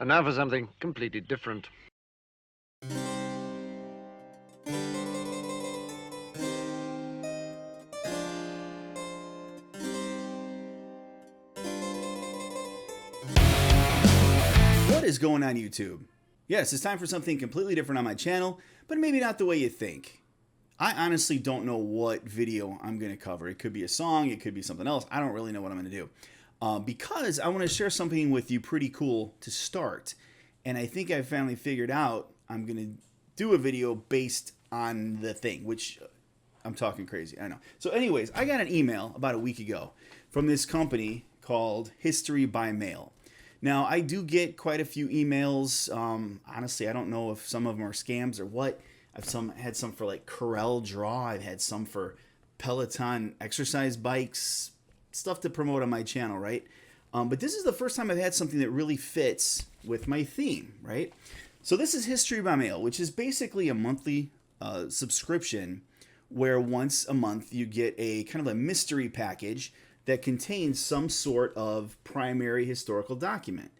And now for something completely different. What is going on, YouTube? Yes, it's time for something completely different on my channel, but maybe not the way you think. I honestly don't know what video I'm going to cover. It could be a song, it could be something else. I don't really know what I'm going to do. Because I want to share something with you pretty cool to start. And I think I finally figured out I'm going to do a video based on the thing, which I'm talking crazy, I know. So anyways, I got an email about a week ago from this company called History by Mail. Now, I do get quite a few emails. Honestly, I don't know if some of them are scams or what. I've had some for like Corel Draw. I've had some for Peloton exercise bikes, stuff to promote on my channel, right? But this is the first time I've had something that really fits with my theme, right? So this is History by Mail, which is basically a monthly subscription where once a month you get a kind of a mystery package that contains some sort of primary historical document.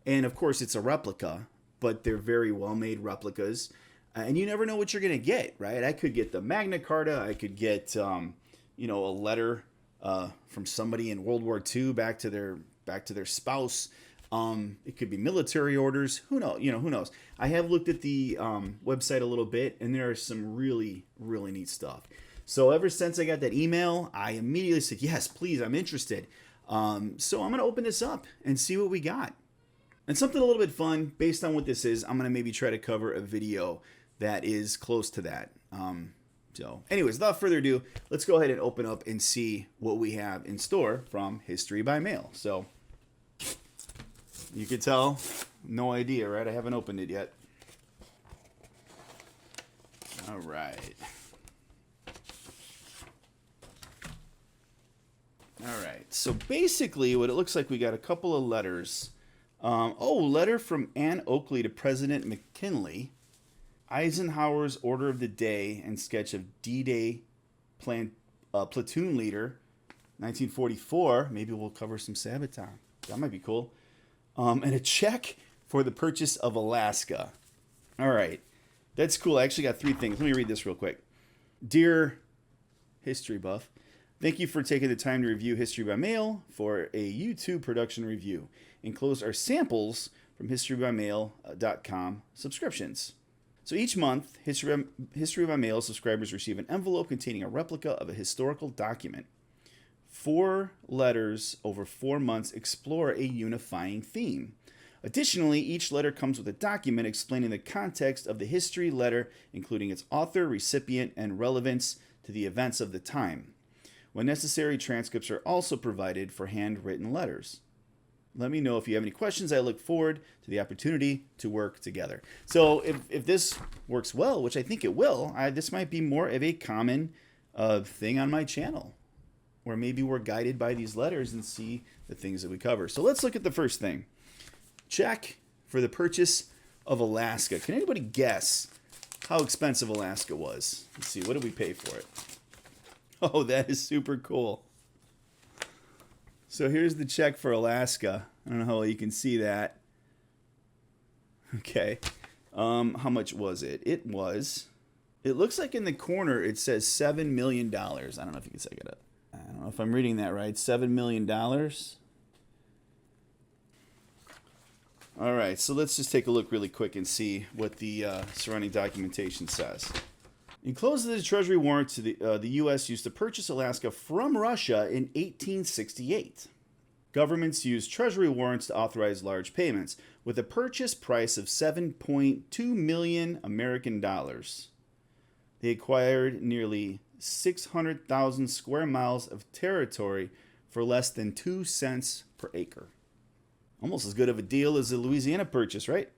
And of course it's a replica, but they're very well-made replicas. And you never know what you're going to get, right? I could get the Magna Carta. I could get, a letter from somebody in World War II back to their spouse. It could be military orders. Who knows? Who knows? I have looked at the website a little bit, and there is some really, really neat stuff. So ever since I got that email, I immediately said, yes, please, I'm interested. So I'm going to open this up and see what we got. And something a little bit fun, based on what this is, I'm going to maybe try to cover a video that is close to that. So anyways, without further ado, let's go ahead and open up and see what we have in store from History by Mail. So you could tell, no idea, right? I haven't opened it yet. All right. All right, so basically what it looks like, we got a couple of letters. Letter from Anne Oakley to President McKinley. Eisenhower's Order of the Day and sketch of D-Day platoon leader, 1944. Maybe we'll cover some SABATON. That might be cool. And a check for the purchase of Alaska. All right, that's cool. I actually got three things. Let me read this real quick. Dear history buff, thank you for taking the time to review History by Mail for a YouTube production review. Enclosed are samples from historybymail.com subscriptions. So each month, History by Mail subscribers receive an envelope containing a replica of a historical document. 4 letters over 4 months explore a unifying theme. Additionally, each letter comes with a document explaining the context of the history letter, including its author, recipient, and relevance to the events of the time. When necessary, transcripts are also provided for handwritten letters. Let me know if you have any questions. I look forward to the opportunity to work together. So if this works well, which I think it will, this might be more of a common thing on my channel, where maybe we're guided by these letters and see the things that we cover. So let's look at the first thing. Check for the purchase of Alaska. Can anybody guess how expensive Alaska was? Let's see, what did we pay for it? Oh, that is super cool. So here's the check for Alaska. I don't know how well you can see that. Okay. How much was it? It looks like in the corner it says $7 million. I don't know if you can check it up. I don't know if I'm reading that right. $7 million. All right, so let's just take a look really quick and see what the surrounding documentation says. Enclosed is a treasury warrant to the U.S. used to purchase Alaska from Russia in 1868. Governments used treasury warrants to authorize large payments, with a purchase price of 7.2 million American dollars. They acquired nearly 600,000 square miles of territory for less than 2 cents per acre. Almost as good of a deal as the Louisiana purchase, right?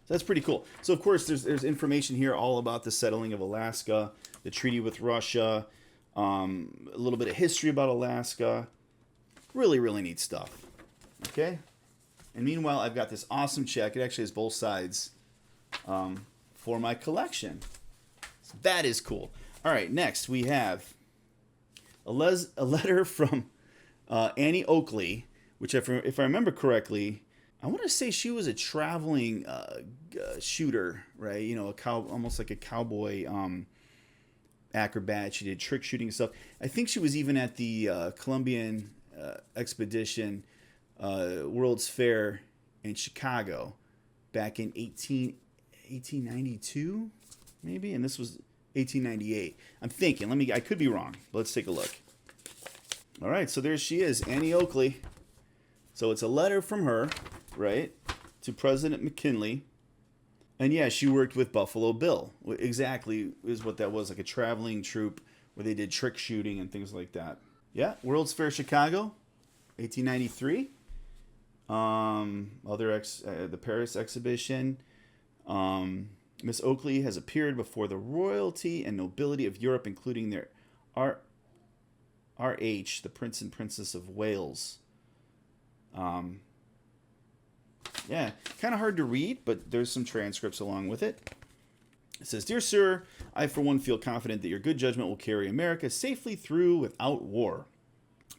So that's pretty cool. So, of course, there's information here all about the settling of Alaska, the treaty with Russia, a little bit of history about Alaska. Really, really neat stuff. Okay? And meanwhile, I've got this awesome check. It actually has both sides for my collection. So that is cool. All right, next we have a letter from Annie Oakley, which if I remember correctly, I want to say she was a traveling shooter, right? You know, almost like a cowboy acrobat. She did trick shooting stuff. I think she was even at the Columbian Expedition World's Fair in Chicago back in 1892, maybe, and this was 1898. I'm thinking. I could be wrong. But let's take a look. All right, so there she is, Annie Oakley. So it's a letter from her, right, to President McKinley. And yeah, she worked with Buffalo Bill. Exactly is what that was, like a traveling troupe where they did trick shooting and things like that. Yeah, World's Fair Chicago, 1893. The Paris exhibition. Miss Oakley has appeared before the royalty and nobility of Europe, including their R.H., the Prince and Princess of Wales. Yeah, kind of hard to read, but there's some transcripts along with it. It says, "Dear Sir, I for one feel confident that your good judgment will carry America safely through without war.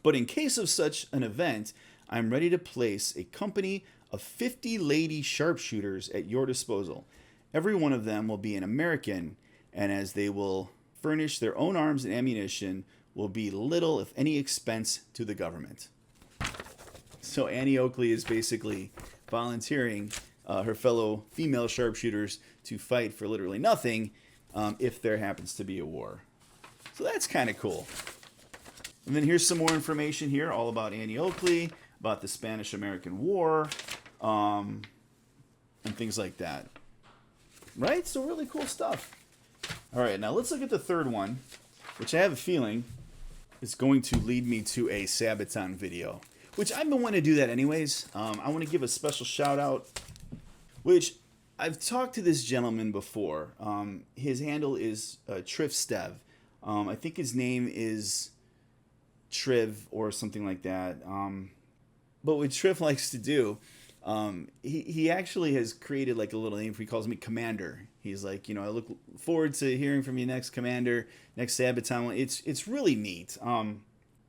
But in case of such an event, I am ready to place a company of 50 lady sharpshooters at your disposal. Every one of them will be an American, and as they will furnish their own arms and ammunition, will be little, if any, expense to the government." So Annie Oakley is basically volunteering her fellow female sharpshooters to fight for literally nothing if there happens to be a war. So that's kind of cool. And then here's some more information here all about Annie Oakley, about the Spanish-American War, and things like that. Right? So really cool stuff. All right, now let's look at the third one, which I have a feeling is going to lead me to a Sabaton video, which I've been wanting to do that anyways. I want to give a special shout out, which I've talked to this gentleman before. His handle is Trivstev. I think his name is Triv or something like that. But what Triv likes to do, he actually has created like a little name for, he calls me Commander. He's like, I look forward to hearing from you next, Commander, next Sabaton. It's really neat.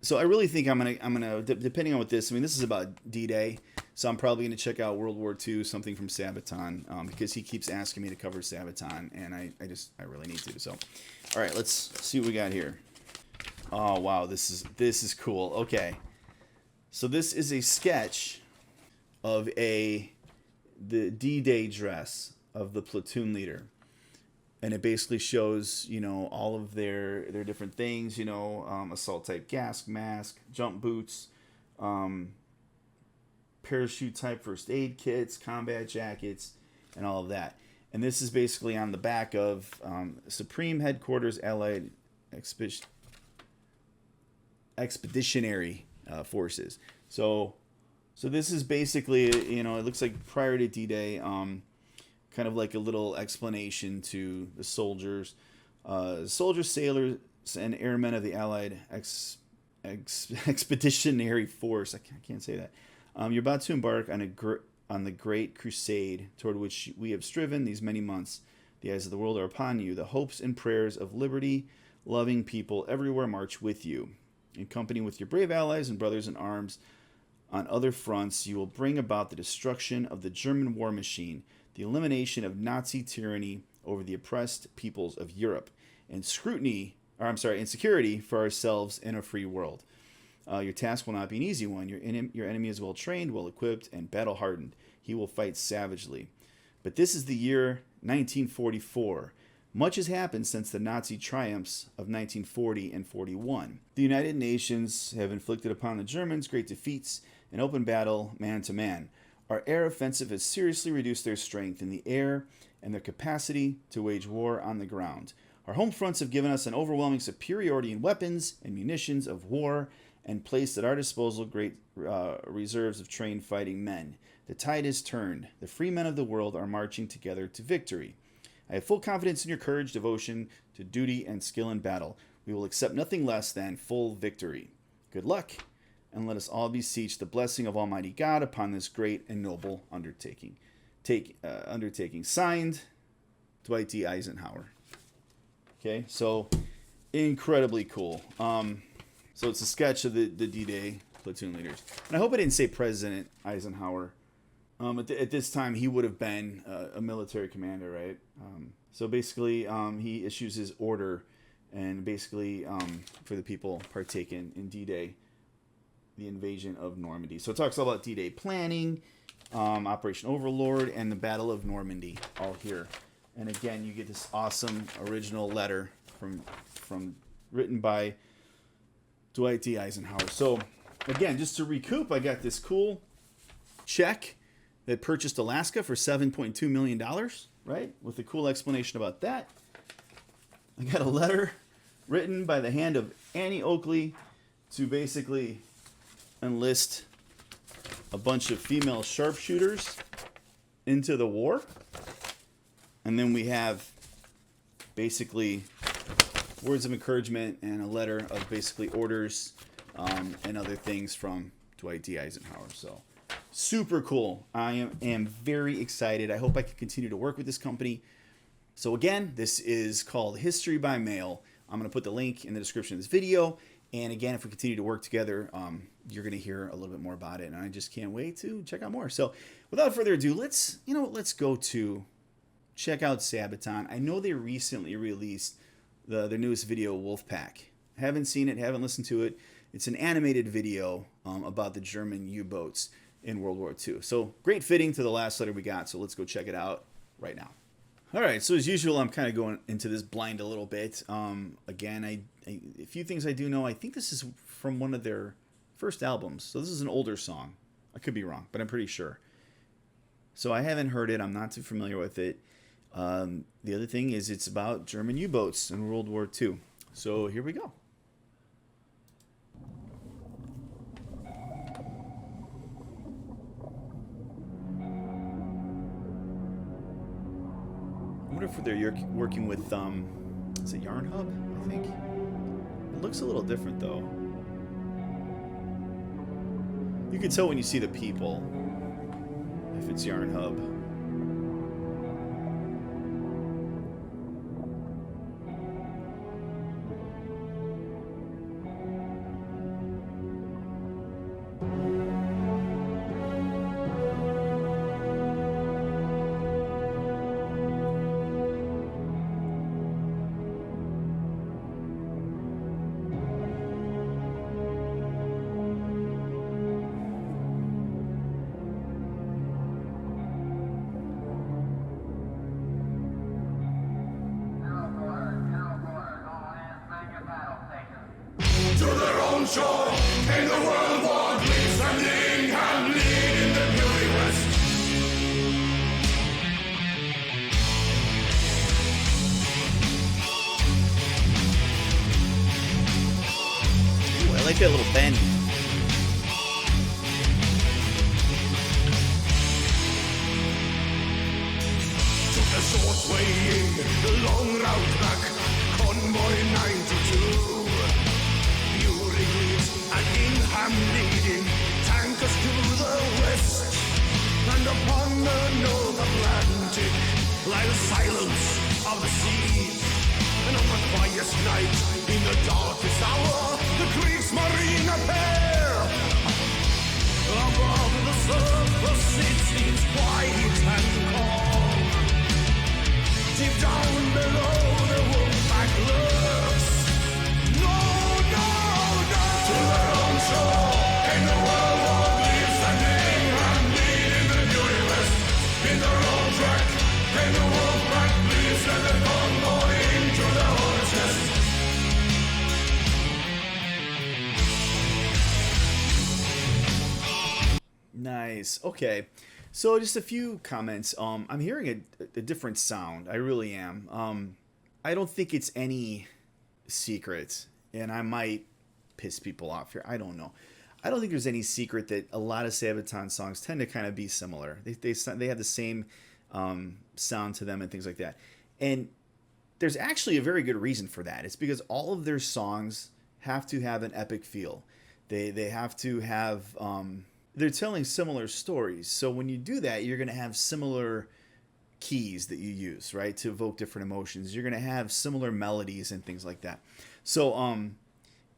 So I really think I'm gonna depending on what this. This is about D-Day, so I'm probably gonna check out World War II, something from Sabaton, because he keeps asking me to cover Sabaton, and I really need to. So, all right, let's see what we got here. Oh wow, this is cool. Okay, so this is a sketch of the D-Day dress of the platoon leader. And it basically shows, all of their different things, assault type gas mask, jump boots, parachute type first aid kits, combat jackets, and all of that. And this is basically on the back of Supreme Headquarters Allied Expeditionary Forces. So this is basically, it looks like prior to D-Day, kind of like a little explanation to the soldiers, sailors, and airmen of the Allied Expeditionary Force. I can't say that. You're about to embark on the great crusade toward which we have striven these many months. The eyes of the world are upon you. The hopes and prayers of liberty-loving people everywhere march with you. In company with your brave allies and brothers in arms on other fronts, you will bring about the destruction of the German war machine, the elimination of Nazi tyranny over the oppressed peoples of Europe, and security for ourselves in a free world. Your task will not be an easy one. Your enemy is well trained, well equipped, and battle hardened. He will fight savagely. But this is the year 1944. Much has happened since the Nazi triumphs of 1940 and 41. The United Nations have inflicted upon the Germans great defeats in open battle, man to man. Our air offensive has seriously reduced their strength in the air and their capacity to wage war on the ground. Our home fronts have given us an overwhelming superiority in weapons and munitions of war and placed at our disposal great reserves of trained fighting men. The tide has turned. The free men of the world are marching together to victory. I have full confidence in your courage, devotion to duty, and skill in battle. We will accept nothing less than full victory. Good luck, and let us all beseech the blessing of Almighty God upon this great and noble undertaking. Signed, Dwight D. Eisenhower. Okay, so incredibly cool. So it's a sketch of the D-Day platoon leaders. And I hope I didn't say President Eisenhower. At this time, he would have been a military commander, right? So basically, he issues his order, and basically for the people partaking in D-Day, the invasion of Normandy. So it talks all about D-Day planning, Operation Overlord, and the Battle of Normandy, all here. And again, you get this awesome original letter from written by Dwight D. Eisenhower. So again, just to recoup, I got this cool check that purchased Alaska for $7.2 million, right? With a cool explanation about that. I got a letter written by the hand of Annie Oakley to basically enlist a bunch of female sharpshooters into the war. And then we have basically words of encouragement and a letter of basically orders and other things from Dwight D. Eisenhower. So super cool. I am very excited. I hope I can continue to work with this company. So again, this is called History by Mail. I'm going to put the link in the description of this video. And again, if we continue to work together, you're going to hear a little bit more about it. And I just can't wait to check out more. So without further ado, let's go to check out Sabaton. I know they recently released their newest video, Wolfpack. Haven't seen it, haven't listened to it. It's an animated video about the German U-boats in World War II. So great fitting to the last letter we got. So let's go check it out right now. All right, so as usual, I'm kind of going into this blind a little bit. Again, a few things I do know. I think this is from one of their first albums. So this is an older song. I could be wrong, but I'm pretty sure. So I haven't heard it. I'm not too familiar with it. The other thing is it's about German U-boats in World War II. So here we go. I wonder if they're working with, is it Yarn Hub, I think? It looks a little different, though. You can tell when you see the people if it's Yarn Hub. To their own shore, in the World War Glees, standing and lead in the beauty west. Ooh, I like that little bend. Took a short way in, the long route back, convoy 92. And Ingham leading tankers to the west, and upon the North Atlantic lie the silence of the seas. And on the quietest night, in the darkest hour, the Kriegsmarine appear. Above the surface it seems quiet and calm. Deep down below the Wolfpack lurks. In the World War Glees, standing and lead in the beauty west. In the road track, in the Wolfpack Glees, and the convoy into the hornet's nest. Nice. Okay. So just a few comments. I'm hearing a different sound. I really am. I don't think it's any secret, and I might piss people off here. I don't know. I don't think there's any secret that a lot of Sabaton songs tend to kind of be similar. They have the same sound to them and things like that. And there's actually a very good reason for that. It's because all of their songs have to have an epic feel. They have to have they're telling similar stories. So when you do that, you're going to have similar keys that you use, right, to evoke different emotions. You're going to have similar melodies and things like that. So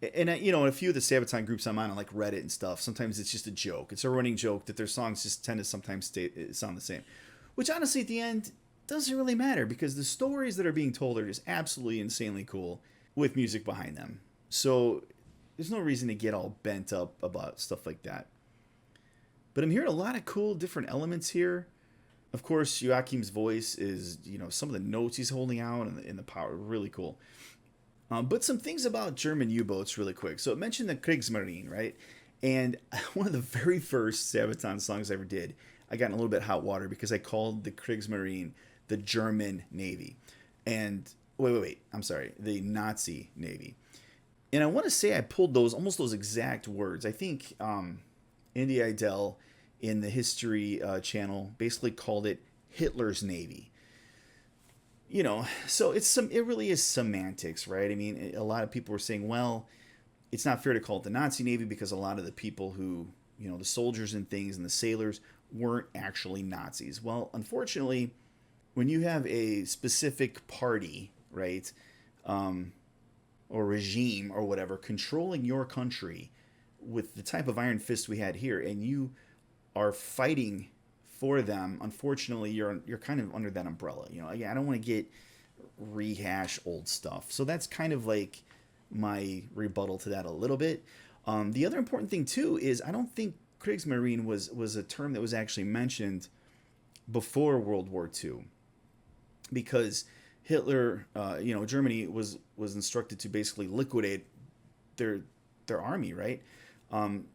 And you know, in a few of the Sabaton groups I'm on like Reddit and stuff, sometimes it's just a joke. It's a running joke that their songs just tend to sometimes sound the same. Which honestly, at the end, doesn't really matter because the stories that are being told are just absolutely insanely cool with music behind them. So there's no reason to get all bent up about stuff like that. But I'm hearing a lot of cool different elements here. Of course, Joachim's voice is, you know, some of the notes he's holding out and the power, really cool. But some things about German U-boats really quick. So it mentioned the Kriegsmarine, right? And one of the very first Sabaton songs I ever did, I got in a little bit hot water because I called the Kriegsmarine the German Navy. And, wait, I'm sorry, the Nazi Navy. And I want to say I pulled almost those exact words. I think Andy Idell in the History channel basically called it Hitler's Navy. You know, so it really is semantics, right? I mean, a lot of people were saying, well, it's not fair to call it the Nazi Navy because a lot of the people who, you know, the soldiers and things and the sailors weren't actually Nazis. Well, unfortunately, when you have a specific party, right, or regime or whatever controlling your country with the type of iron fist we had here, and you are fighting for them, unfortunately, you're kind of under that umbrella. You know, again, I don't want to rehash old stuff. So that's kind of like my rebuttal to that a little bit. The other important thing too is I don't think Kriegsmarine was a term that was actually mentioned before World War II, because Hitler, you know, Germany was instructed to basically liquidate their army, right?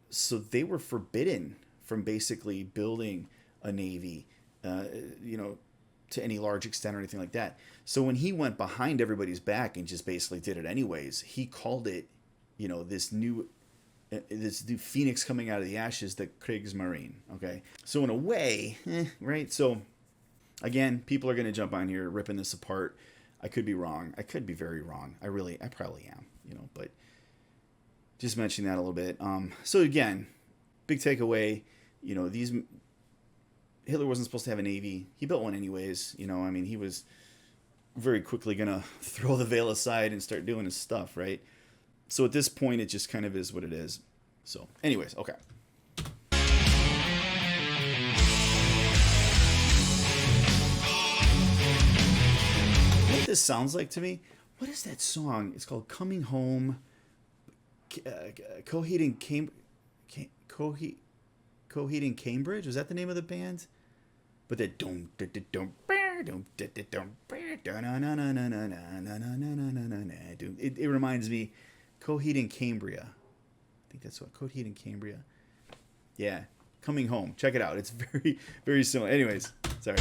So they were forbidden from basically building a navy, you know, to any large extent or anything like that. So when he went behind everybody's back and just basically did it anyways, he called it, you know, this new phoenix coming out of the ashes, the Kriegsmarine. Okay, so in a way, right? So again, people are going to jump on here ripping this apart. I could be wrong. I could be very wrong. I probably am, you know, but just mentioning that a little bit. So again, big takeaway, you know, Hitler wasn't supposed to have a navy. He built one anyways. You know, I mean, he was very quickly going to throw the veil aside and start doing his stuff, right? So at this point, it just kind of is what it is. So anyways, okay. What this sounds like to me, what is that song? It's called Coming Home. Coheed and Cambridge? Was that the name of the band? But that it reminds me Coheed and Cambria. I think that's what Coheed and Cambria. Yeah, Coming Home. Check it out. It's very, very similar. Anyways, sorry.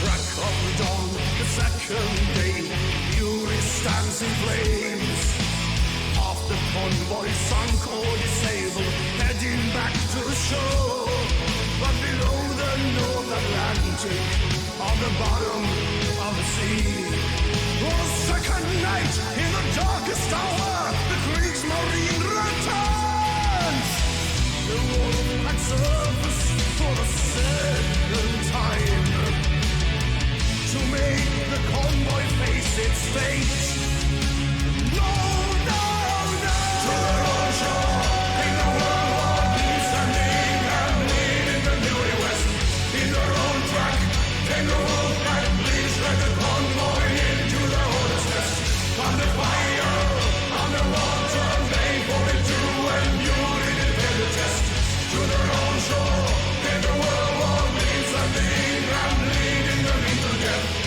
Crack of the dawn, the second day, Fury stands in flames. Half the convoy sunk or disabled, heading back to the shore. But below the North Atlantic, on the bottom of the sea, for a second night in the darkest hour, the Kriegsmarine returns. The Wolfpack surface for the second time, to make the convoy face its fate. No, no, no! To their own shore, in the world war, standing and bleeding the New West. In their own track, take the Wolfpack, please let the convoy into the hornet's nest. On the fire, on the water, they fought it through and beauty did fail the test. To their own shore, in the world war, standing and bleeding them into death.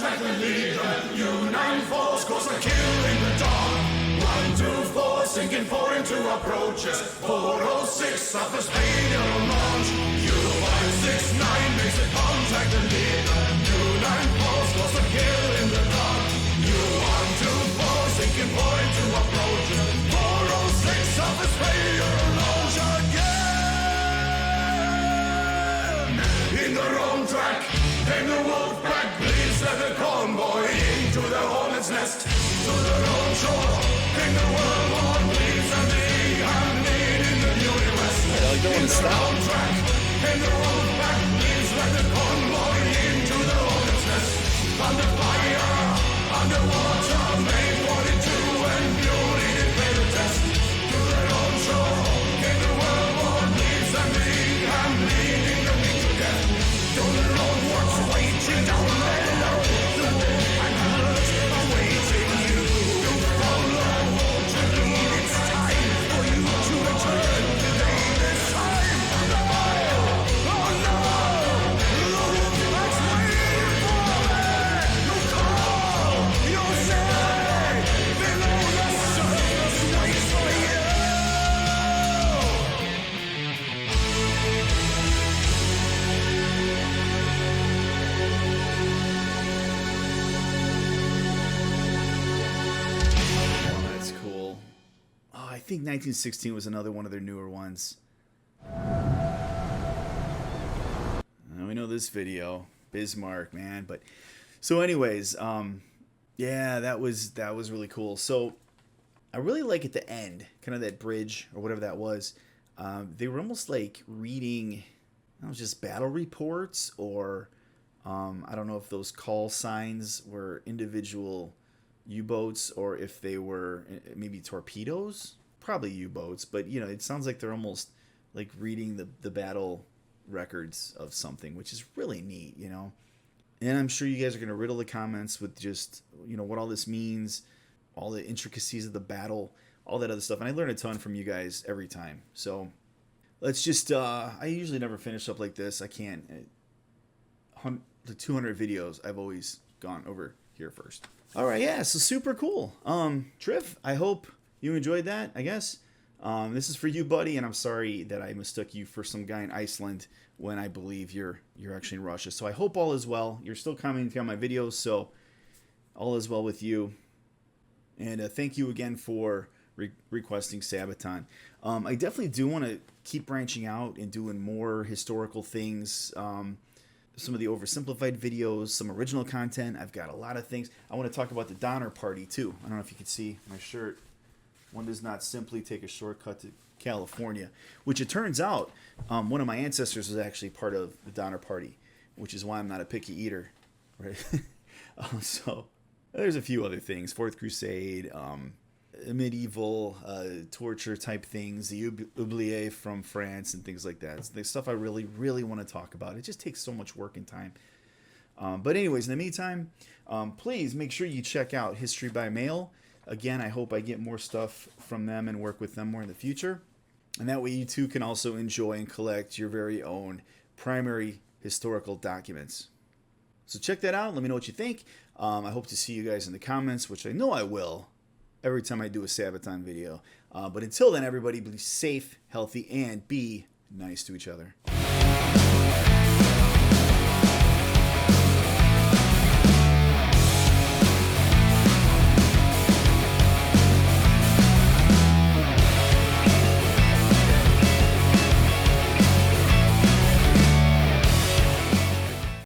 contact and lead them. U9 force goes a kill in the dark. 124 sinking 4 into approaches. 406 offers failure on launch. U569 makes a contact and lead them. U9 force goes a kill in the dark. U124 sinking 4 into approaches. 406 offers failure on launch again. In the wrong track, and the Wolfpack bleeds at the convoy into the hornet's nest. To the wrong shore, and the World War bleeds and they have need in the New West. In the wrong track, and the Wolfpack bleeds like the convoy into the hornet's nest. Under fire, underwater, May 42 and beauty did pay the test. To the wrong shore, and the World War bleeds and they have need in the meat to death. Don't know what's waiting down below. The war and hurt are waiting you to follow. To lead, it's time for you to return. Today, this time on the fire. Oh no! The Wolfpack's waiting for me. You call, you say, below the surface waits for you. Oh, that's cool. Oh, I think 1916 was another one of their newer ones. Now we know this video, Bismarck, man. But so, anyways, yeah, that was really cool. So I really like at the end, kind of that bridge or whatever that was. They were almost like reading, I don't know, just battle reports, or I don't know if those call signs were individual U-boats or if they were maybe torpedoes. Probably U-boats, but you know, it sounds like they're almost like reading the battle records of something, which is really neat, you know. And I'm sure you guys are going to riddle the comments with just, you know, what all this means, all the intricacies of the battle, all that other stuff. And I learn a ton from you guys every time. So let's just, I usually never finish up like this. I can't. The 200 videos, I've always gone over here first. All right, yeah, so super cool. Triff, I hope you enjoyed that, I guess. This is for you, buddy, and I'm sorry that I mistook you for some guy in Iceland when I believe you're actually in Russia. So I hope all is well. You're still commenting on my videos, so all is well with you. And thank you again for requesting Sabaton. I definitely do want to keep branching out and doing more historical things. Some of the oversimplified videos, some original content. I've got a lot of things. I want to talk about the Donner Party, too. I don't know if you can see my shirt. One does not simply take a shortcut to California, which it turns out one of my ancestors was actually part of the Donner Party, which is why I'm not a picky eater. Right? So there's a few other things. Fourth Crusade, medieval torture type things, the oubliette from France and things like that. It's the stuff I really, really want to talk about. It just takes so much work and time. But anyways, in the meantime, please make sure you check out History by Mail. Again, I hope I get more stuff from them and work with them more in the future. And that way you too can also enjoy and collect your very own primary historical documents. So check that out. Let me know what you think. I hope to see you guys in the comments, which I know I will every time I do a Sabaton video. But until then, everybody be safe, healthy, and be nice to each other.